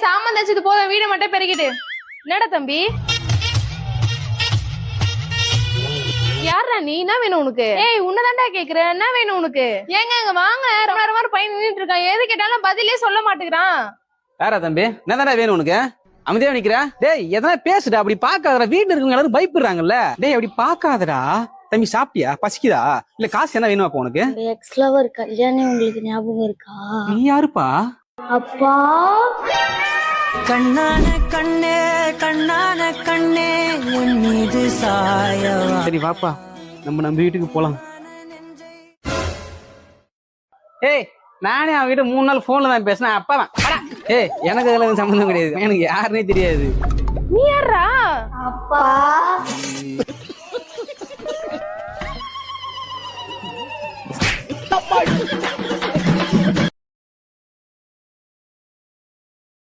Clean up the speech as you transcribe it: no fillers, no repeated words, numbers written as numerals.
சாமான் தச்சது போதும், வீடு மட்டும் பெருகிட்டு. என்னடா தம்பி? யாரா நீ? என்ன வேணும் உனக்கு? ஏய், உன்னதான்டா கேக்குறேன், என்ன வேணும் உனக்கு? ஏங்க இங்க வாங்க, ரொம்ப நேரமா பையன் நின்னுட்டு இருக்கான், எது கேட்டாலும் பதிலே சொல்ல மாட்டேங்கிறான். யாரா தம்பி? என்னதானே வேணும் உனக்கு? அமைதியா நிக்கிற? டேய் எதனா பேசுடா, அப்படி பாக்காதடா. வீட்டுல இருக்கவங்க எல்லாரும் பயப்படுறாங்கல்ல. டேய் அப்படி பாக்காதடா. தம்பி சாப்பிட்டியா? பசிக்குதா? இல்ல காசு என்ன வேணுமாப்பா உனக்கு? எக்ஸ் லவர் கல்யாணம் உங்களுக்கு ஞாபகம் இருக்கா? நீ யாருப்பா? அப்பா கண்ணான கண்ணே கண்ணான கண்ணே உன் மீது சாயவா. சரி வாப்பா, நம்ம வீட்டுக்கு போலாம். ஏய் நானே அவன் கிட்ட 3 நாள் போன்ல தான் பேசினேன். அப்பா ஏய் எனக்கு அதுல சம்பந்தம் கிடையாது, எனக்கு யாருன்னே தெரியாது. நீ யாரா? அப்பா